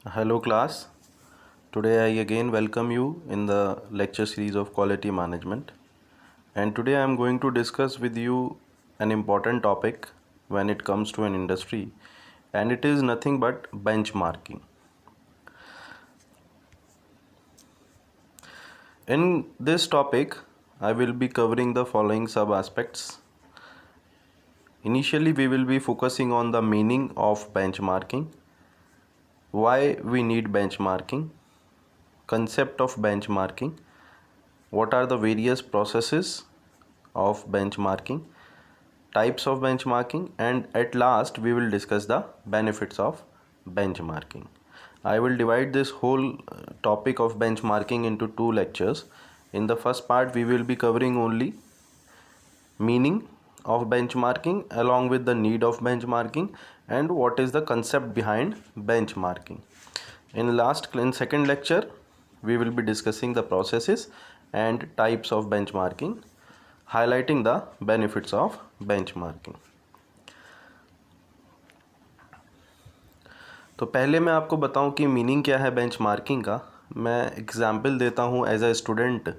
Hello class. Today I again welcome you in the lecture series of quality management. And today I am going to discuss with you an important topic when it comes to an industry, and it is nothing but benchmarking. In this topic I will be covering the following sub aspects. Initially we will be focusing on the meaning of benchmarking, why we need benchmarking, concept of benchmarking, what are the various processes of benchmarking, types of benchmarking, and at last we will discuss the benefits of benchmarking. I will divide this whole topic of benchmarking into two lectures. In the first part we will be covering only meaning of benchmarking along with the need of benchmarking and what is the concept behind benchmarking. In second lecture we will be discussing the processes and types of benchmarking, highlighting the benefits of benchmarking. तो पहले मैं आपको बताऊं कि meaning क्या है benchmarking का. मैं एग्जांपल देता हूं एज अ स्टूडेंट.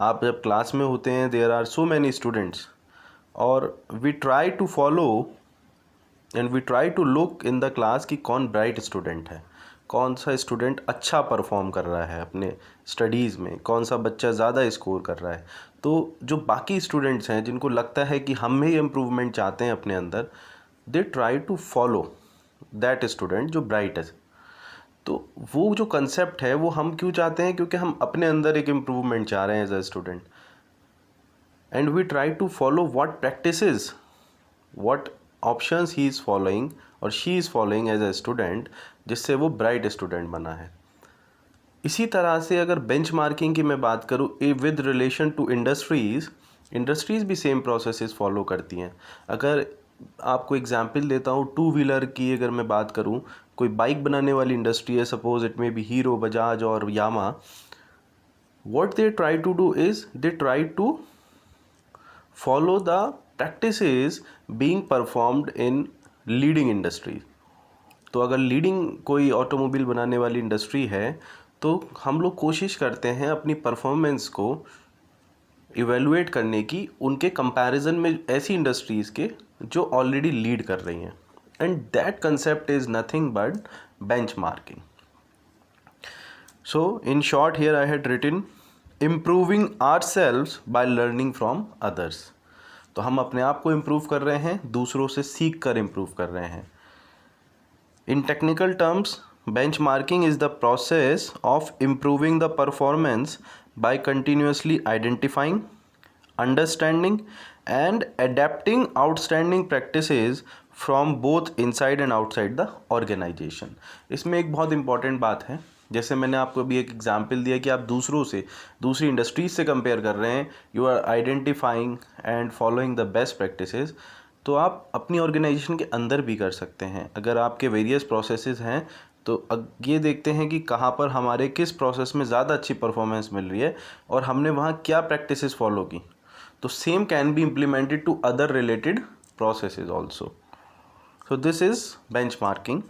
आप जब क्लास में होते हैं, there are so many students और we try to follow and we try to look in the class कि कौन ब्राइट स्टूडेंट है, कौन सा स्टूडेंट अच्छा परफॉर्म कर रहा है अपने स्टडीज़ में, कौन सा बच्चा ज़्यादा स्कोर कर रहा है. तो जो बाकी स्टूडेंट्स हैं जिनको लगता है कि हम में इम्प्रूवमेंट चाहते हैं अपने अंदर, they try to follow that student जो ब्राइट है. तो वो जो कंसेप्ट है वो हम क्यों चाहते हैं, क्योंकि हम अपने अंदर एक इम्प्रूवमेंट चाह रहे हैं as a student. And we try to follow what practices, what options he is following और she is following as a student, जिससे वो ब्राइट स्टूडेंट बना है. इसी तरह से अगर बेंचमार्किंग की मैं बात करूँ विद रिलेशन टू इंडस्ट्रीज़ भी सेम प्रोसेसेस फॉलो करती हैं. अगर आपको एग्जांपल देता हूँ, टू व्हीलर की अगर मैं बात करूँ, कोई बाइक बनाने वाली इंडस्ट्री है, suppose it may be Hero, Bajaj और Yamaha. What they try to do is they try to follow the practices being performed in leading industry. तो अगर लीडिंग कोई ऑटोमोबाइल बनाने वाली इंडस्ट्री है तो हम लोग कोशिश करते हैं अपनी परफॉर्मेंस को इवेलुएट करने की उनके कंपैरिजन में ऐसी इंडस्ट्रीज़ के जो ऑलरेडी लीड कर रही हैं. And that concept is nothing but benchmarking. So in short here I had written improving ourselves by learning from others. तो हम अपने आप को इम्प्रूव कर रहे हैं, दूसरों से सीख कर इम्प्रूव कर रहे हैं. In technical terms, benchmarking is the process of improving the performance by continuously identifying, understanding and adapting outstanding practices from both inside and outside the organisation. इसमें एक बहुत इंपॉर्टेंट बात है, जैसे मैंने आपको अभी एक एग्जांपल दिया कि आप दूसरों से, दूसरी इंडस्ट्रीज से कंपेयर कर रहे हैं, you are identifying and following the best practices. तो आप अपनी ऑर्गेनाइजेशन के अंदर भी कर सकते हैं. अगर आपके वेरियस प्रोसेसेस हैं तो ये देखते हैं कि कहाँ पर हमारे किस प्रोसेस में ज़्यादा अच्छी परफॉर्मेंस मिल रही है और हमने वहाँ क्या प्रैक्टिसेस फॉलो की. तो same can be implemented to other related processes also. So this is benchmarking.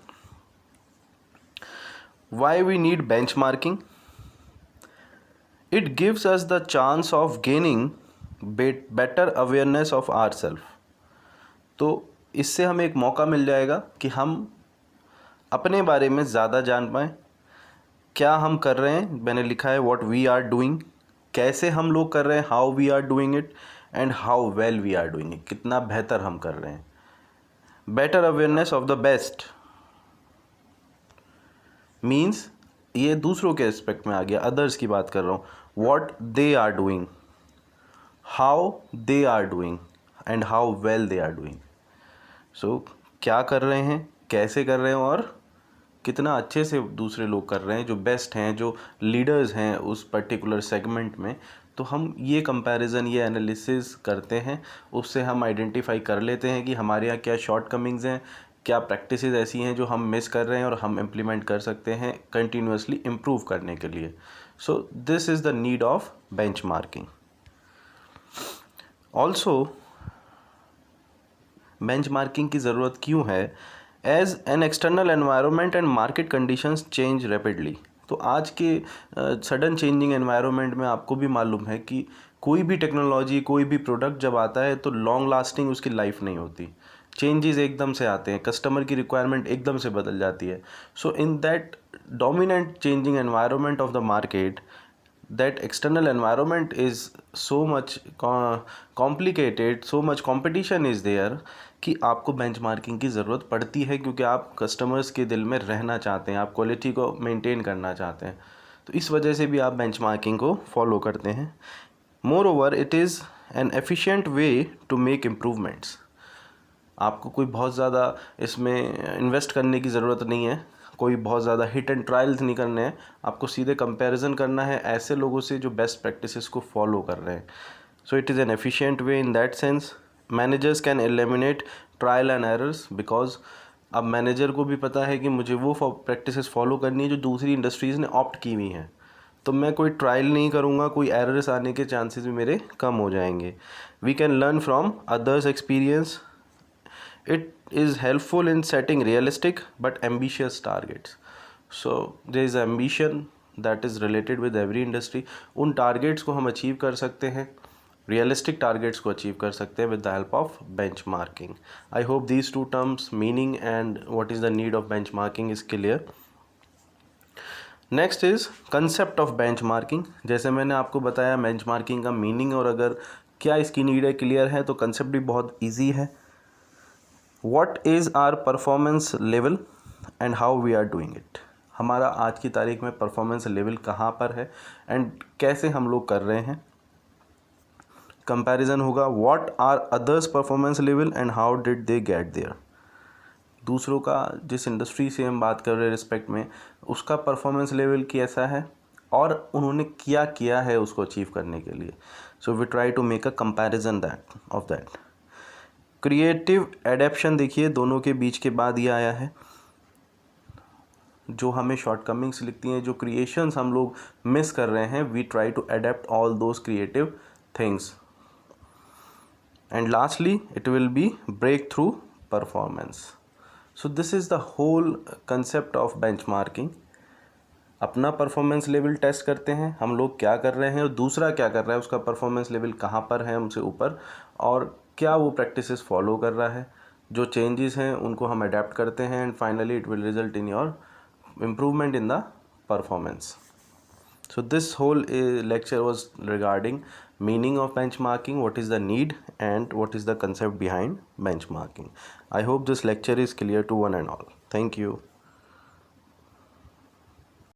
Why we need benchmarking? It gives us the chance of gaining better awareness of ourselves. तो इससे हमें एक मौका मिल जाएगा कि हम अपने बारे में ज़्यादा जान पाएँ, क्या हम कर रहे हैं. मैंने लिखा है व्हाट वी आर डूइंग, कैसे हम लोग कर रहे हैं, how we are doing it and how well we are doing it, कितना बेहतर हम कर रहे हैं. Better awareness of the best means ये दूसरों के एस्पेक्ट में आ गया, अदर्स की बात कर रहा हूँ. What they are doing, how they are doing and how well they are doing. So क्या कर रहे हैं, कैसे कर रहे हैं और कितना अच्छे से दूसरे लोग कर रहे हैं, जो बेस्ट हैं, जो लीडर्स हैं उस पर्टिकुलर सेगमेंट में. तो हम ये कंपैरिजन, ये एनालिसिस करते हैं, उससे हम आइडेंटिफाई कर लेते हैं कि हमारे यहाँ क्या शॉर्ट कमिंग्स हैं, क्या प्रैक्टिसेस ऐसी हैं जो हम मिस कर रहे हैं और हम इम्प्लीमेंट कर सकते हैं कंटिन्यूसली इम्प्रूव करने के लिए. So this is the need of benchmarking. Also benchmarking की ज़रूरत क्यों है? As an external environment and market conditions change rapidly. तो आज के सडन चेंजिंग एनवायरनमेंट में आपको भी मालूम है कि कोई भी टेक्नोलॉजी, कोई भी प्रोडक्ट जब आता है तो लॉन्ग लास्टिंग उसकी लाइफ नहीं होती। चेंजेस एकदम से आते हैं, कस्टमर की रिक्वायरमेंट एकदम से बदल जाती है। So in that dominant changing environment of the market, that external environment is so much complicated, so much competition is there कि आपको बेंचमार्किंग की ज़रूरत पड़ती है, क्योंकि आप कस्टमर्स के दिल में रहना चाहते हैं, आप क्वालिटी को मेंटेन करना चाहते हैं। तो इस वजह से भी आप बेंचमार्किंग को फॉलो करते हैं। Moreover it is an efficient way to make improvements. आपको कोई बहुत ज़्यादा इसमें इन्वेस्ट करने की ज़रूरत नहीं है, कोई बहुत ज़्यादा हिट एंड ट्रायल्स नहीं करने हैं। आपको सीधे कंपैरिजन करना है ऐसे लोगों से जो बेस्ट प्रैक्टिसेस को फॉलो कर रहे हैं। So it is an efficient way in that sense. Managers can eliminate trial and errors, because अब मैनेजर को भी पता है कि मुझे वो प्रैक्टिसेस फॉलो करनी है जो दूसरी इंडस्ट्रीज़ ने ऑप्ट की हुई हैं। तो मैं कोई ट्रायल नहीं करूँगा, कोई एरर्स आने के चांसेस भी मेरे कम हो जाएंगे। We can learn from others experience. It is helpful in setting realistic but ambitious targets. So there is ambition that is related with every industry. उन targets को हम achieve कर सकते हैं, realistic targets को achieve कर सकते हैं with the help of benchmarking. I hope these two terms, meaning and what is the need of benchmarking, is clear. Next is concept of benchmarking. जैसे मैंने आपको बताया बेंचमार्किंग का मीनिंग और अगर क्या इसकी नीड है क्लियर है, तो कंसेप्ट भी बहुत ईजी है। What is our performance level and how we are doing it? हमारा आज की तारीख में परफॉर्मेंस लेवल कहाँ पर है एंड कैसे हम लोग कर रहे हैं। कंपैरिजन होगा what are others performance level and how did they get there. दूसरों का, जिस इंडस्ट्री से हम बात कर रहे हैं रिस्पेक्ट में, उसका परफॉर्मेंस लेवल कैसा है और उन्होंने क्या किया है उसको अचीव करने के लिए। So we try to make a comparison that of that. Creative adaptation, देखिए दोनों के बीच के बाद ये आया है। जो हमें शॉर्टकमिंग्स लिखती हैं, जो क्रिएशंस हम लोग मिस कर रहे हैं, we try to adapt all those creative things. And lastly it will be breakthrough performance. So this is the whole concept of benchmarking. अपना परफॉर्मेंस लेवल टेस्ट करते हैं, हम लोग क्या कर रहे हैं और दूसरा क्या कर रहा है, उसका परफॉर्मेंस लेवल कहाँ पर है हमसे ऊपर, और क्या वो प्रैक्टिसेस फॉलो कर रहा है। जो चेंजेस हैं उनको हम अडेप्ट करते हैं and finally it will result in your improvement in the performance. So this whole lecture was regarding meaning of benchmarking, what is the need and what is the concept behind benchmarking. I hope this lecture is clear to one and all. Thank you.